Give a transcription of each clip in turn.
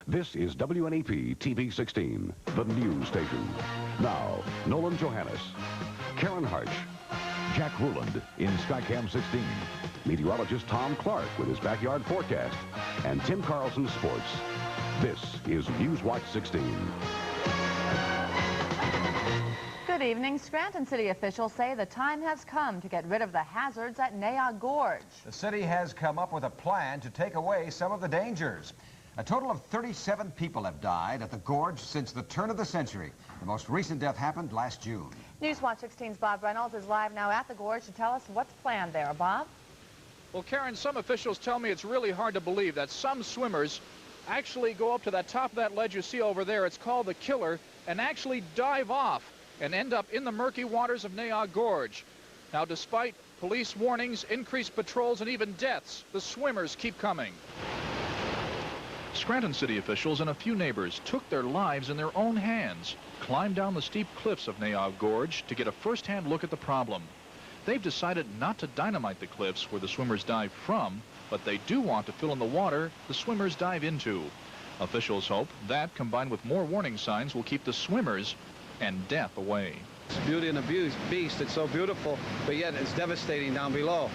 This is WNEP TV 16, the news station. Now, Nolan Johannes, Karen Harch, Jack Ruland in Skycam 16, meteorologist Tom Clark with his backyard forecast, and Tim Carlson Sports. This is Newswatch 16. Good evening. Scranton City officials say the time has come to get rid of the hazards at Nayog Gorge. The city has come up with a plan to take away some of the dangers. A total of 37 people have died at the gorge since the turn of the century. The most recent death happened last June. Newswatch 16's Bob Reynolds is live now at the gorge to tell us what's planned there. Bob? Well, Karen, some officials tell me it's really hard to believe that some swimmers actually go up to that top of that ledge you see over there. It's called the Killer, and actually dive off and end up in the murky waters of Nayog Gorge. Now, despite police warnings, increased patrols, and even deaths, the swimmers keep coming. Scranton City officials and a few neighbors took their lives in their own hands, climbed down the steep cliffs of Nayog Gorge to get a first-hand look at the problem. They've decided not to dynamite the cliffs where the swimmers dive from, but they do want to fill in the water the swimmers dive into. Officials hope that, combined with more warning signs, will keep the swimmers and death away. It's beauty and the beast. It's so beautiful, but yet it's devastating down below.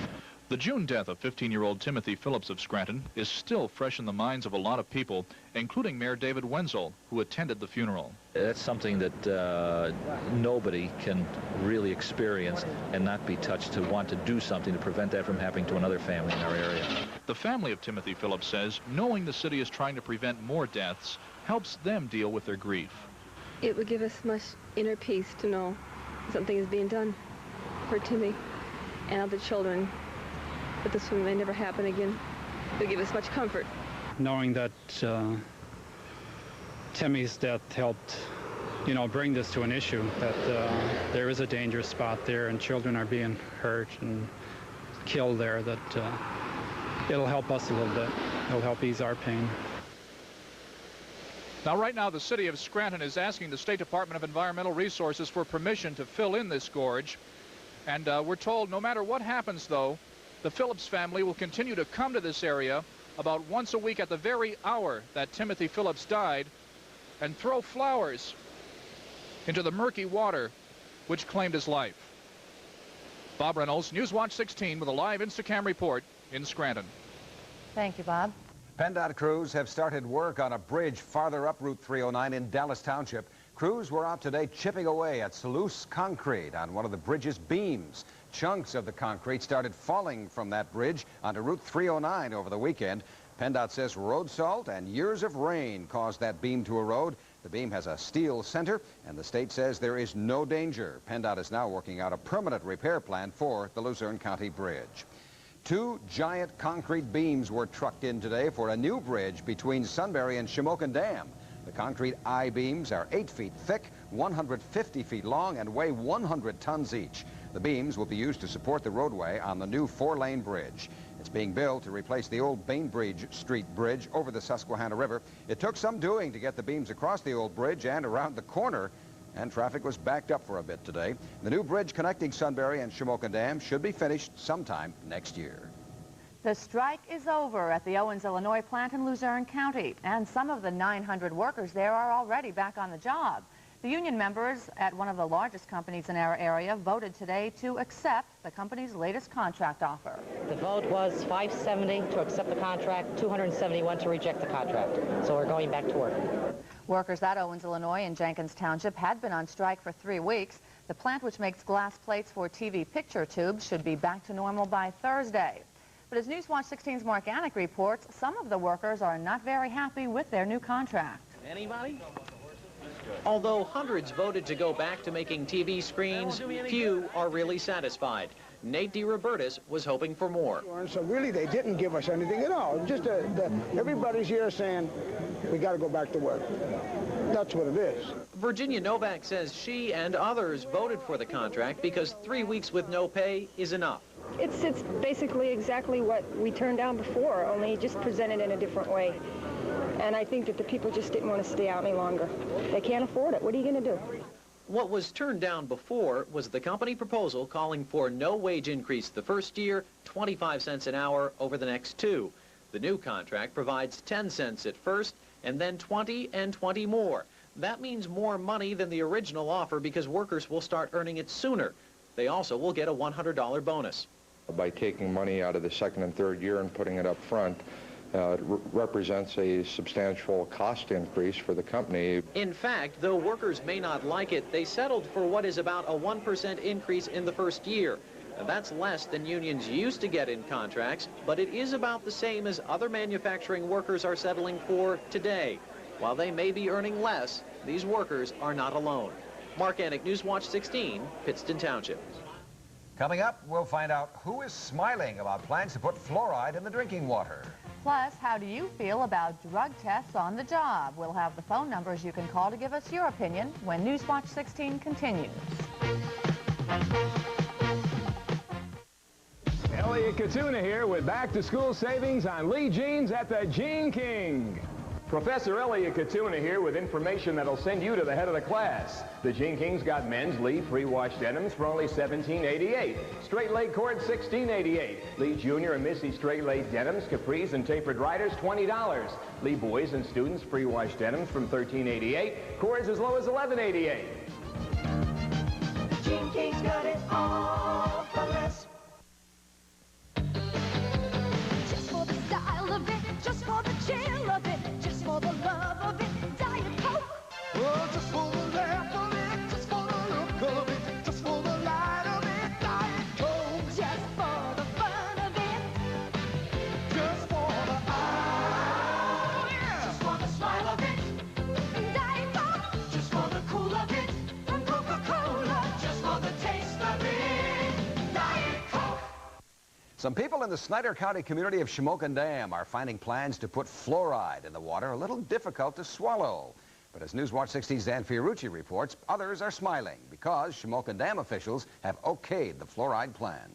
The June death of 15-year-old Timothy Phillips of Scranton is still fresh in the minds of a lot of people, including Mayor David Wenzel, who attended the funeral. That's something that nobody can really experience and not be touched, to want to do something to prevent that from happening to another family in our area. The family of Timothy Phillips says knowing the city is trying to prevent more deaths helps them deal with their grief. It would give us much inner peace to know something is being done for Timmy and other children, that this may never happen again. It would give us much comfort. Knowing that Timmy's death helped, bring this to an issue, that there is a dangerous spot there and children are being hurt and killed there, that it'll help us a little bit. It'll help ease our pain. Now, right now, the city of Scranton is asking the State Department of Environmental Resources for permission to fill in this gorge. And we're told no matter what happens, though, the Phillips family will continue to come to this area about once a week at the very hour that Timothy Phillips died and throw flowers into the murky water which claimed his life. Bob Reynolds, Newswatch 16 with a live Instacam report in Scranton. Thank you, Bob. PennDOT crews have started work on a bridge farther up Route 309 in Dallas Township. Crews were out today chipping away at loose concrete on one of the bridge's beams. Chunks of the concrete started falling from that bridge onto Route 309 over the weekend. PennDOT says road salt and years of rain caused that beam to erode. The beam has a steel center, and the state says there is no danger. PennDOT is now working out a permanent repair plan for the Luzerne County Bridge. 2 giant concrete beams were trucked in today for a new bridge between Sunbury and Shamokin Dam. The concrete I-beams are 8 feet thick, 150 feet long, and weigh 100 tons each. The beams will be used to support the roadway on the new 4-lane bridge. It's being built to replace the old Bainbridge Street Bridge over the Susquehanna River. It took some doing to get the beams across the old bridge and around the corner, and traffic was backed up for a bit today. The new bridge connecting Sunbury and Shamokin Dam should be finished sometime next year. The strike is over at the Owens, Illinois plant in Luzerne County, and some of the 900 workers there are already back on the job. The union members at one of the largest companies in our area voted today to accept the company's latest contract offer. The vote was 570 to accept the contract, 271 to reject the contract. So we're going back to work. Workers at Owens, Illinois and Jenkins Township had been on strike for 3 weeks. The plant, which makes glass plates for TV picture tubes, should be back to normal by Thursday. But as Newswatch 16's Mark Anik reports, some of the workers are not very happy with their new contract. Anybody? Although hundreds voted to go back to making TV screens, few are really satisfied. Nate DeRobertis was hoping for more. So really, they didn't give us anything at all. Just everybody's here saying, we got to go back to work. That's what it is. Virginia Novak says she and others voted for the contract because 3 weeks with no pay is enough. It's basically exactly what we turned down before, only just presented in a different way. And I think that the people just didn't want to stay out any longer. They can't afford it. What are you going to do? What was turned down before was the company proposal calling for no wage increase the first year, 25 cents an hour over the next 2. The new contract provides 10 cents at first, and then 20 and 20 more. That means more money than the original offer because workers will start earning it sooner. They also will get a $100 bonus. By taking money out of the second and third year and putting it up front, it represents a substantial cost increase for the company. In fact, though workers may not like it, they settled for what is about a 1% increase in the first year. Now, that's less than unions used to get in contracts, but it is about the same as other manufacturing workers are settling for today. While they may be earning less, these workers are not alone. Mark Annick, Newswatch 16, Pittston Township. Coming up, we'll find out who is smiling about plans to put fluoride in the drinking water. Plus, how do you feel about drug tests on the job? We'll have the phone numbers you can call to give us your opinion when Newswatch 16 continues. Elliot Katuna here with back-to-school savings on Lee jeans at the Jean King. Professor Elliot Katuna here with information that'll send you to the head of the class. The Jean King's got men's Lee pre-wash denims for only $17.88. Straight leg cord, $16.88. Lee Junior and Missy straight leg denims, capris, and tapered riders, $20. Lee boys and students pre-wash denims from $13.88. Cords as low as $11.88. Jean King's got it all for less. Just for the style of it, just for the chill of it, just for the love of it, Diet Coke. Oh, just for the laugh of it, just for the look of it, just for the light of it, Diet Coke. Just for the fun of it, just for the oh yeah, just for the smile of it, Diet Coke. Just for the cool of it, from Coca-Cola. Just for the taste of it, Diet Coke. Some people in the Snyder County community of Shamokin Dam are finding plans to put fluoride in the water a little difficult to swallow. But as Newswatch 16's Dan Fiorucci reports, others are smiling because Shamokin Dam officials have okayed the fluoride plan.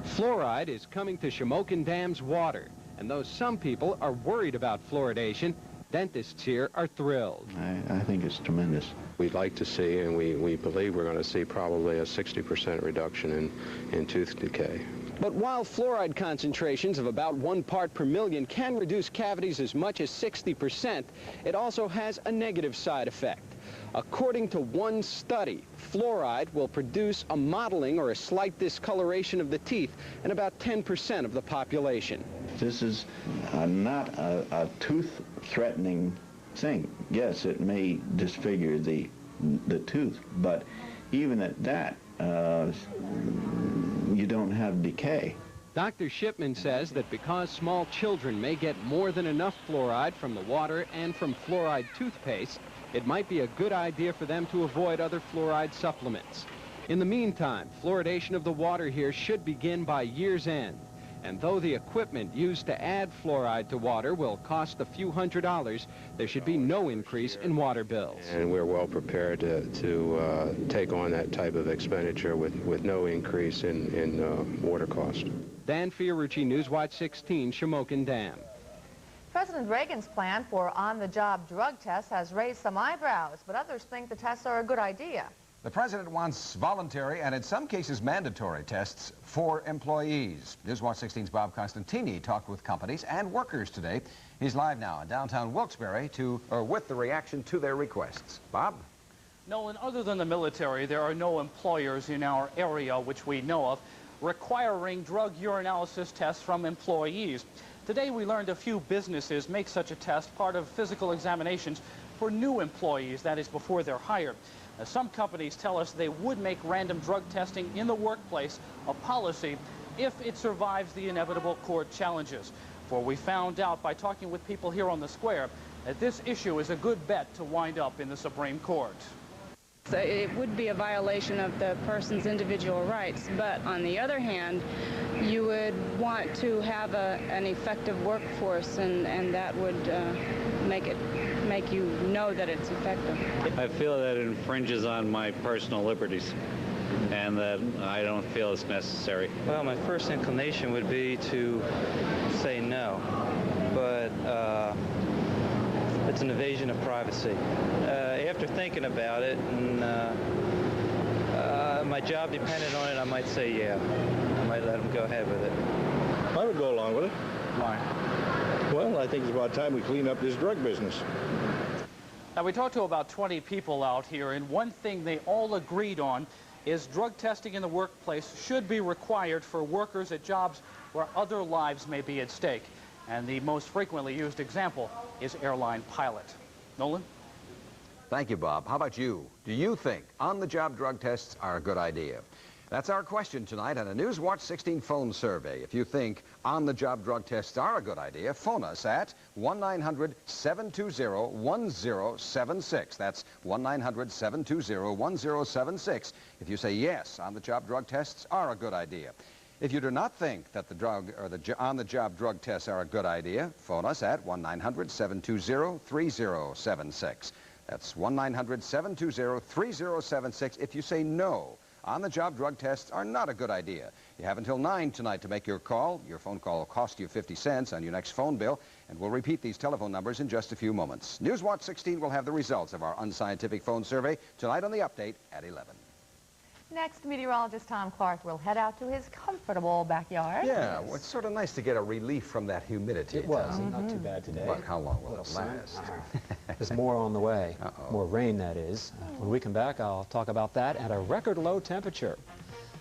Fluoride is coming to Shamokin Dam's water, and though some people are worried about fluoridation, dentists here are thrilled. I think it's tremendous. We'd like to see, and we believe we're going to see probably a 60% reduction in tooth decay. But while fluoride concentrations of about 1 part per million can reduce cavities as much as 60%, it also has a negative side effect. According to one study, fluoride will produce a mottling or a slight discoloration of the teeth in about 10% of the population. This is not a tooth-threatening thing. Yes, it may disfigure the tooth, but even at that, you don't have decay. Dr. Shipman says that because small children may get more than enough fluoride from the water and from fluoride toothpaste, it might be a good idea for them to avoid other fluoride supplements. In the meantime, fluoridation of the water here should begin by year's end. And though the equipment used to add fluoride to water will cost a few $100s, there should be no increase in water bills. And we're well prepared to take on that type of expenditure with no increase in water cost. Dan Fiorucci, Newswatch 16, Shamokin Dam. President Reagan's plan for on-the-job drug tests has raised some eyebrows, but others think the tests are a good idea. The president wants voluntary and in some cases mandatory tests for employees. Newswatch 16's Bob Constantini talked with companies and workers today. He's live now in downtown Wilkes-Barre with the reaction to their requests. Bob? Nolan, other than the military, there are no employers in our area, which we know of, requiring drug urinalysis tests from employees. Today we learned a few businesses make such a test part of physical examinations for new employees, that is before they're hired. Now, some companies tell us they would make random drug testing in the workplace a policy if it survives the inevitable court challenges. For we found out by talking with people here on the square that this issue is a good bet to wind up in the Supreme Court. So it would be a violation of the person's individual rights, but on the other hand, you would want to have an effective workforce, and that would make you know that it's effective. I feel that it infringes on my personal liberties, and that I don't feel it's necessary. Well, my first inclination would be to say no, but it's an invasion of privacy. After thinking about it, and my job depended on it, I might say yeah. I might let them go ahead with it. I would go along with it. line? Well, I think it's about time we clean up this drug business. Now, we talked to about 20 people out here, and one thing they all agreed on is drug testing in the workplace should be required for workers at jobs where other lives may be at stake. And the most frequently used example is airline pilot. Nolan? Thank you, Bob. How about you? Do you think on-the-job drug tests are a good idea? That's our question tonight on a Newswatch 16 phone survey. If you think on-the-job drug tests are a good idea, phone us at 1-900-720-1076. That's 1-900-720-1076. If you say yes, on-the-job drug tests are a good idea. If you do not think that the on-the-job drug tests are a good idea, phone us at 1-900-720-3076. That's 1-900-720-3076. If you say no, on-the-job drug tests are not a good idea. You have until 9 tonight to make your call. Your phone call will cost you 50 cents on your next phone bill, and we'll repeat these telephone numbers in just a few moments. Newswatch 16 will have the results of our unscientific phone survey tonight on the update at 11. Next, meteorologist Tom Clark will head out to his comfortable backyard. Yeah, well, it's sort of nice to get a relief from that humidity. It was. Not too bad today. But how long will it last? There's more on the way. More rain, that is. When we come back, I'll talk about that at a record low temperature.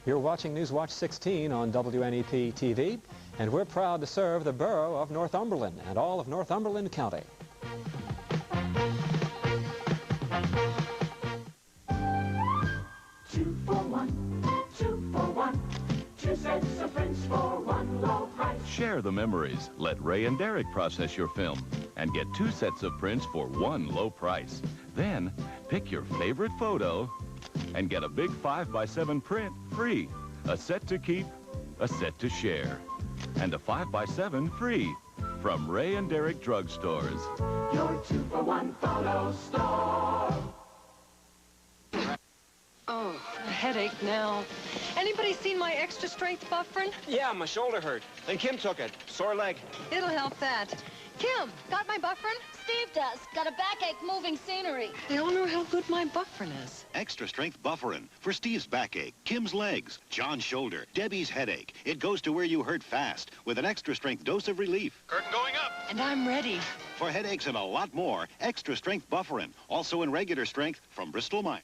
You're watching Newswatch 16 on WNEP TV, and we're proud to serve the borough of Northumberland and all of Northumberland County. 2 for 1, 2 for 1, 2 sets of prints for 1 low price. Share the memories. Let Ray and Derek process your film and get 2 sets of prints for 1 low price. Then pick your favorite photo and get a big 5x7 print free. A set to keep, a set to share, and a 5x7 free from Ray and Derek Drugstores. Your 2 for 1 photo store. Oh, a headache now. Anybody seen my extra strength Bufferin? Yeah, my shoulder hurt. And Kim took it. Sore leg. It'll help that. Kim, got my Bufferin? Steve does. Got a backache moving scenery. I don't know how good my Bufferin is. Extra strength Bufferin for Steve's backache, Kim's legs, John's shoulder, Debbie's headache. It goes to where you hurt fast with an extra strength dose of relief. Curtain going up. And I'm ready. For headaches and a lot more, extra strength Bufferin, also in regular strength from Bristol Myers.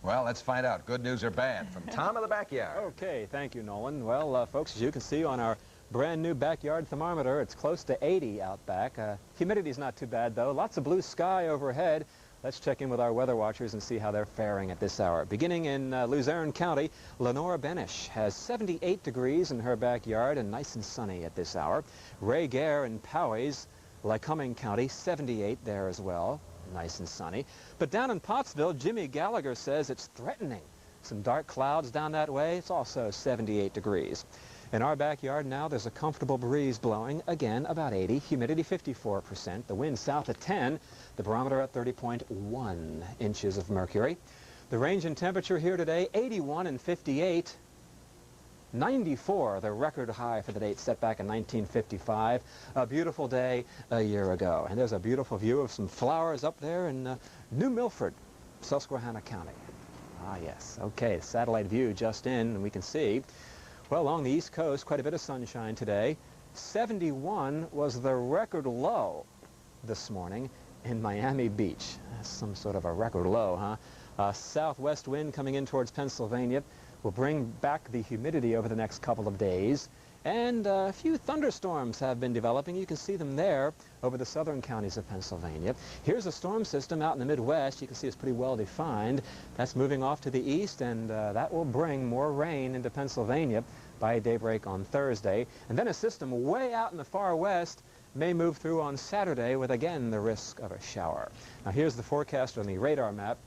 Well, let's find out. Good news or bad from Tom in the backyard. Okay, thank you, Nolan. Well, folks, as you can see on our brand new backyard thermometer, it's close to 80 out back. Humidity's not too bad, though. Lots of blue sky overhead. Let's check in with our weather watchers and see how they're faring at this hour. Beginning in Luzerne County, Lenora Benish has 78 degrees in her backyard and nice and sunny at this hour. Ray Gare in Powys, Lycoming County, 78 there as well. Nice and sunny. But down in Pottsville, Jimmy Gallagher says it's threatening. Some dark clouds down that way. It's also 78 degrees. In our backyard now, there's a comfortable breeze blowing. Again, about 80. Humidity 54%. The wind south at 10. The barometer at 30.1 inches of mercury. The range in temperature here today, 81 and 58. 94, the record high for the date set back in 1955. A beautiful day a year ago. And there's a beautiful view of some flowers up there in New Milford, Susquehanna County. Ah, yes. Okay, satellite view just in, and we can see, well, along the East Coast, quite a bit of sunshine today. 71 was the record low this morning in Miami Beach. That's some sort of a record low, huh? Southwest wind coming in towards Pennsylvania will bring back the humidity over the next couple of days. And a few thunderstorms have been developing. You can see them there over the southern counties of Pennsylvania. Here's a storm system out in the Midwest. You can see it's pretty well defined. That's moving off to the east, and that will bring more rain into Pennsylvania by daybreak on Thursday. And then a system way out in the far west may move through on Saturday with, again, the risk of a shower. Now, here's the forecast on the radar map.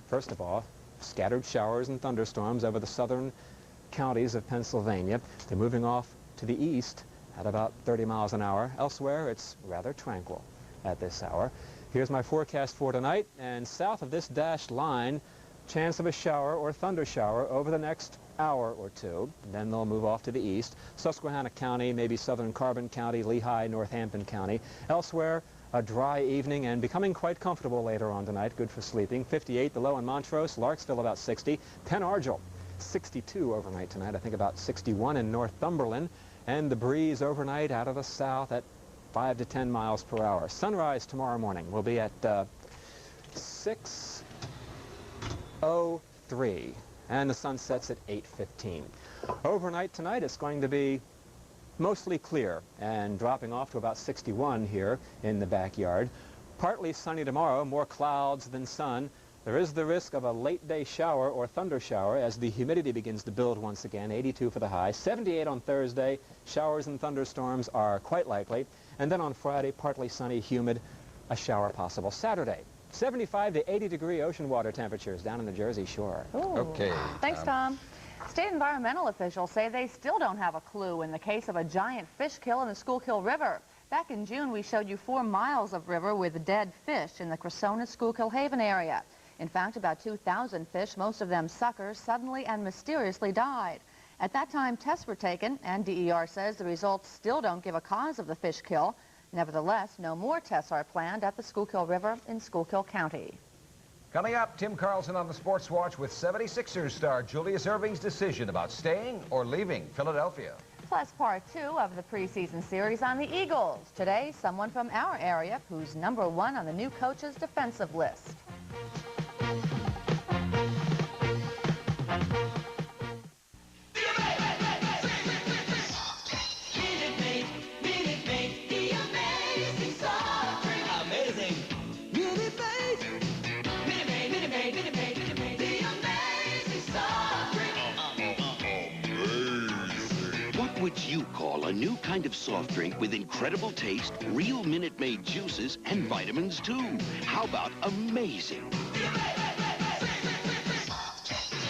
First of all, scattered showers and thunderstorms over the southern counties of Pennsylvania. They're moving off to the east at about 30 miles an hour. Elsewhere, it's rather tranquil at this hour. Here's my forecast for tonight, and south of this dashed line, chance of a shower or thunder shower over the next hour or two. Then they'll move off to the east. Susquehanna County, maybe southern Carbon County, Lehigh, Northampton County. Elsewhere, a dry evening and becoming quite comfortable later on tonight. Good for sleeping. 58 the low in Montrose, Larksville about 60. Penn Argyl, 62 overnight tonight. I think about 61 in Northumberland. and the breeze overnight out of the south at 5 to 10 miles per hour. Sunrise tomorrow morning will be at 6:03, and the sun sets at 8:15. Overnight tonight it's going to be mostly clear and dropping off to about 61 here in the backyard. Partly sunny tomorrow, more clouds than sun. There is the risk of a late-day shower or thunder shower as the humidity begins to build once again. 82 for the high, 78 on Thursday. Showers and thunderstorms are quite likely. And then on Friday, partly sunny, humid, a shower possible. Saturday, 75 to 80-degree ocean water temperatures down in the Jersey Shore. Ooh. Okay. Thanks, Tom. State environmental officials say they still don't have a clue in the case of a giant fish kill in the Schuylkill River. Back in June, we showed you 4 miles of river with dead fish in the Cressona-Schuylkill Haven area. In fact, about 2,000 fish, most of them suckers, suddenly and mysteriously died. At that time, tests were taken, and DER says the results still don't give a cause of the fish kill. Nevertheless, no more tests are planned at the Schuylkill River in Schuylkill County. Coming up, Tim Carlson on the Sports Watch with 76ers star Julius Erving's decision about staying or leaving Philadelphia. Plus part 2 of the preseason series on the Eagles. Today, someone from our area who's #1 on the new coach's defensive list. What would you call a new kind of soft drink with incredible taste, real Minute Maid juices, and vitamins too? How about amazing?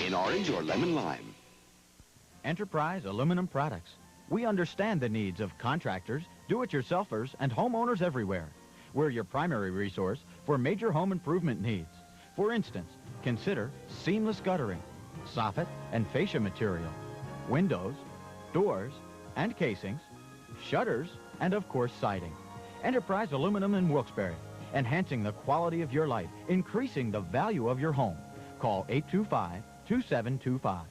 In orange or lemon lime. Enterprise Aluminum Products. We understand the needs of contractors, do-it-yourselfers, and homeowners everywhere. We're your primary resource for major home improvement needs. For instance, consider seamless guttering, soffit and fascia material, windows, doors and casings, shutters, and of course siding. Enterprise Aluminum in Wilkes-Barre, enhancing the quality of your life, increasing the value of your home. Call 825-2725.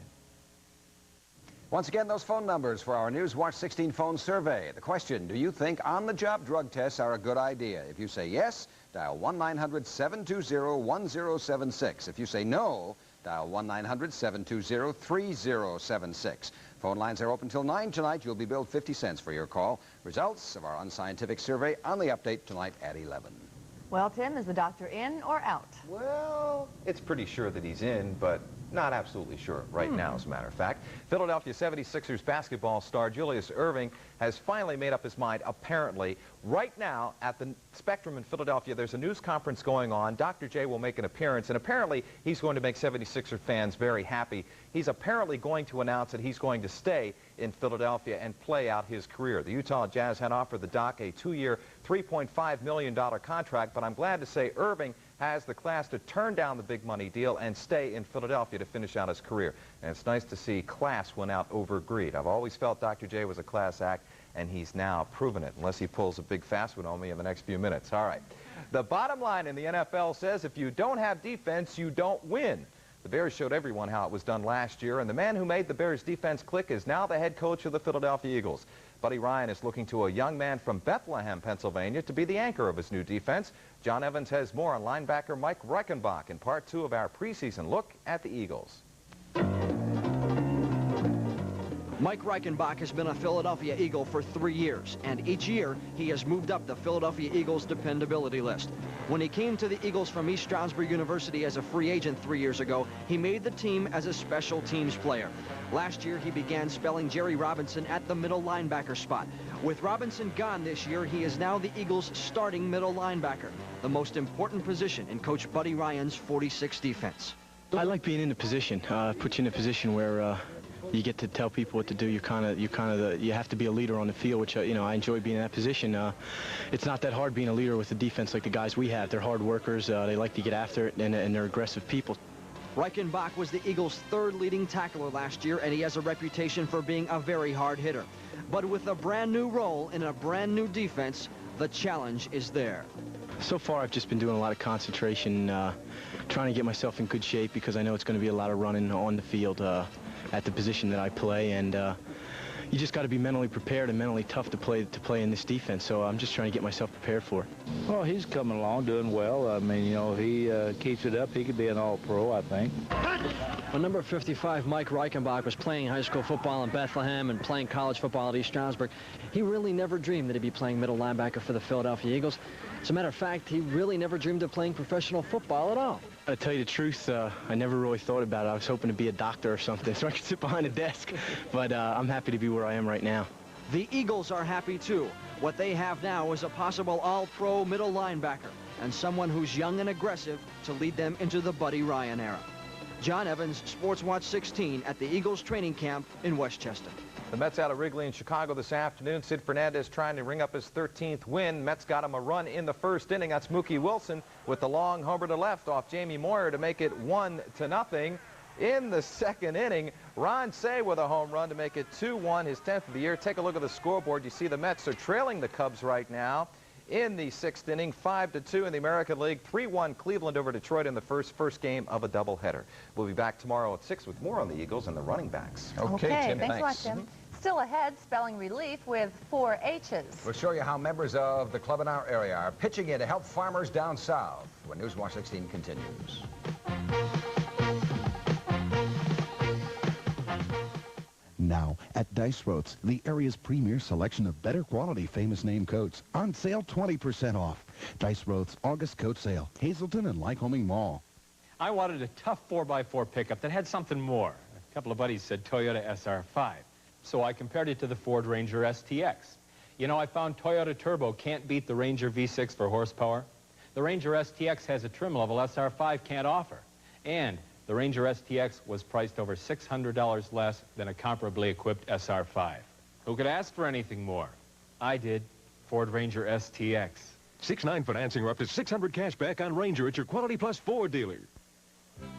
Once again, those phone numbers for our Newswatch 16 phone survey. The question, do you think on-the-job drug tests are a good idea? If you say yes, dial 1-900-720-1076. If you say no, dial 1-900-720-3076. Phone lines are open till 9 tonight. You'll be billed 50 cents for your call. Results of our unscientific survey on the update tonight at 11. Well, Tim, is the doctor in or out? Well, it's pretty sure that he's in, but not absolutely sure right now, as a matter of fact. Philadelphia 76ers basketball star Julius Erving has finally made up his mind, apparently. Right now, at the Spectrum in Philadelphia, there's a news conference going on. Dr. J will make an appearance, and apparently he's going to make 76er fans very happy. He's apparently going to announce that he's going to stay in Philadelphia and play out his career. The Utah Jazz had offered the Doc a 2-year, $3.5 million contract, but I'm glad to say Erving has the class to turn down the big money deal and stay in Philadelphia to finish out his career. And it's nice to see class win out over greed. I've always felt Dr. J was a class act, and he's now proven it, unless he pulls a big fast one on me in the next few minutes. All right. The bottom line in the NFL says if you don't have defense, you don't win. The Bears showed everyone how it was done last year, and the man who made the Bears defense click is now the head coach of the Philadelphia Eagles. Buddy Ryan is looking to a young man from Bethlehem, Pennsylvania, to be the anchor of his new defense. John Evans has more on linebacker Mike Reichenbach in part 2 of our preseason look at the Eagles. Mike Reichenbach has been a Philadelphia Eagle for 3 years, and each year he has moved up the Philadelphia Eagles dependability list. When he came to the Eagles from East Stroudsburg University as a free agent 3 years ago, he made the team as a special teams player. Last year, he began spelling Jerry Robinson at the middle linebacker spot. With Robinson gone this year, he is now the Eagles' starting middle linebacker, the most important position in Coach Buddy Ryan's 46 defense. I like being in the position. Puts you in a position where you get to tell people what to do. You have to be a leader on the field, which I enjoy being in that position. It's not that hard being a leader with a defense like the guys we have. They're hard workers. They like to get after it, and they're aggressive people. Reichenbach was the Eagles' 3rd leading tackler last year, and he has a reputation for being a very hard hitter. But with a brand new role in a brand new defense, the challenge is there. So far, I've just been doing a lot of concentration, trying to get myself in good shape, because I know it's going to be a lot of running on the field at the position that I play. And you just got to be mentally prepared and mentally tough to play in this defense. So I'm just trying to get myself prepared for it. Well, he's coming along, doing well. I mean, you know, if he keeps it up, he could be an all-pro, I think. Well, number 55, Mike Reichenbach, was playing high school football in Bethlehem and playing college football at East Stroudsburg. He really never dreamed that he'd be playing middle linebacker for the Philadelphia Eagles. As a matter of fact, he really never dreamed of playing professional football at all. To tell you the truth, I never really thought about it. I was hoping to be a doctor or something so I could sit behind a desk. But I'm happy to be where I am right now. The Eagles are happy, too. What they have now is a possible all-pro middle linebacker and someone who's young and aggressive to lead them into the Buddy Ryan era. John Evans, Sports Watch 16 at the Eagles training camp in Westchester. The Mets out of Wrigley in Chicago this afternoon. Sid Fernandez trying to ring up his 13th win. Mets got him a run in the first inning. That's Mookie Wilson with the long homer to left off Jamie Moyer to make it 1-0. In the second inning, Ron Cey with a home run to make it 2-1, his 10th of the year. Take a look at the scoreboard. You see the Mets are trailing the Cubs right now. In the sixth inning, 5-2 in the American League, 3-1 Cleveland over Detroit in the first game of a doubleheader. We'll be back tomorrow at 6 with more on the Eagles and the running backs. Okay, Tim, thanks a lot, Tim. Still ahead, spelling relief with 4 H's. We'll show you how members of the club in our area are pitching in to help farmers down south when Newswatch 16 continues. Now, at Dice Roats, the area's premier selection of better quality famous name coats. On sale 20% off. Dice Roats August coat sale, Hazleton and Lycoming Mall. I wanted a tough 4x4 pickup that had something more. A couple of buddies said Toyota SR5. So I compared it to the Ford Ranger STX. You know, I found Toyota Turbo can't beat the Ranger V6 for horsepower. The Ranger STX has a trim level SR5 can't offer. And the Ranger STX was priced over $600 less than a comparably equipped SR5. Who could ask for anything more? I did. Ford Ranger STX. 6.9 financing or up to $600 cash back on Ranger at your Quality Plus Ford dealer.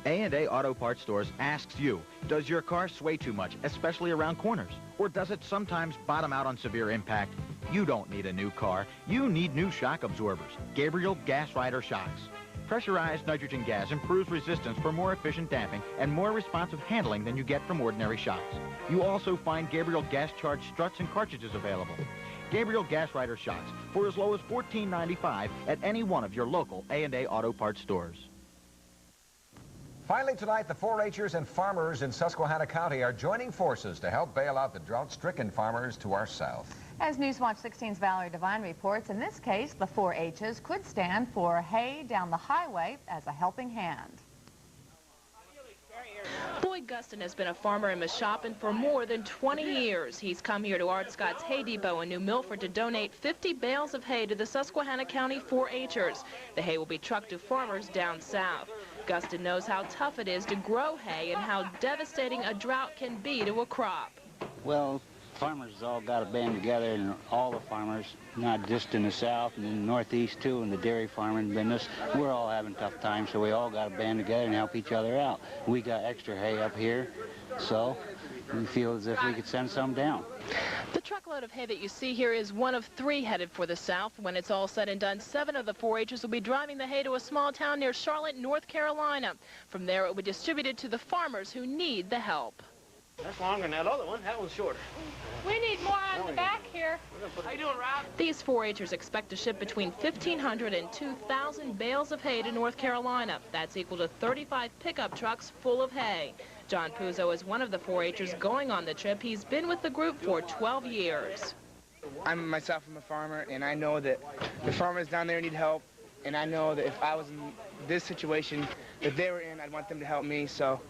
A&A Auto Parts Stores asks you, does your car sway too much, especially around corners? Or does it sometimes bottom out on severe impact? You don't need a new car. You need new shock absorbers. Gabriel Gas Rider shocks. Pressurized nitrogen gas improves resistance for more efficient damping and more responsive handling than you get from ordinary shocks. You also find Gabriel gas-charged struts and cartridges available. Gabriel Gas Rider shocks for as low as $14.95 at any one of your local A&A Auto Parts stores. Finally tonight, the 4-Hers and farmers in Susquehanna County are joining forces to help bail out the drought-stricken farmers to our south. As Newswatch 16's Valerie Devine reports, in this case, the 4-H's could stand for Hay Down the Highway as a helping hand. Boyd Guston has been a farmer in Mashopin for more than 20 years. He's come here to Art Scott's Hay Depot in New Milford to donate 50 bales of hay to the Susquehanna County 4-Hers. The hay will be trucked to farmers down south. Guston knows how tough it is to grow hay and how devastating a drought can be to a crop. Well, farmers all got to band together, and all the farmers, not just in the south and in the northeast too, and the dairy farming business, we're all having tough times, so we all got to band together and help each other out. We got extra hay up here, so we feel as if we could send some down. The truckload of hay that you see here is one of 3 headed for the south. When it's all said and done, 7 of the 4-Hers will be driving the hay to a small town near Charlotte, North Carolina. From there, it will be distributed to the farmers who need the help. That's longer than that other one. That one's shorter. We need more on the back here. How you doing, Rob? These 4-Hers expect to ship between 1,500 and 2,000 bales of hay to North Carolina. That's equal to 35 pickup trucks full of hay. John Puzo is one of the 4-Hers going on the trip. He's been with the group for 12 years. I'm a farmer, and I know that the farmers down there need help. And I know that if I was in this situation that they were in, I'd want them to help me. So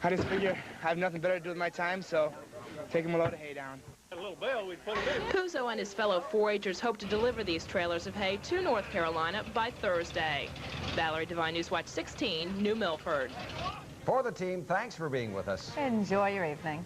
I just figure I have nothing better to do with my time, so take them a load of hay down. A little bale, we'd put it in. Puzo and his fellow 4-Hers hope to deliver these trailers of hay to North Carolina by Thursday. Valerie Devine, Newswatch 16, New Milford. For the team, thanks for being with us. Enjoy your evening.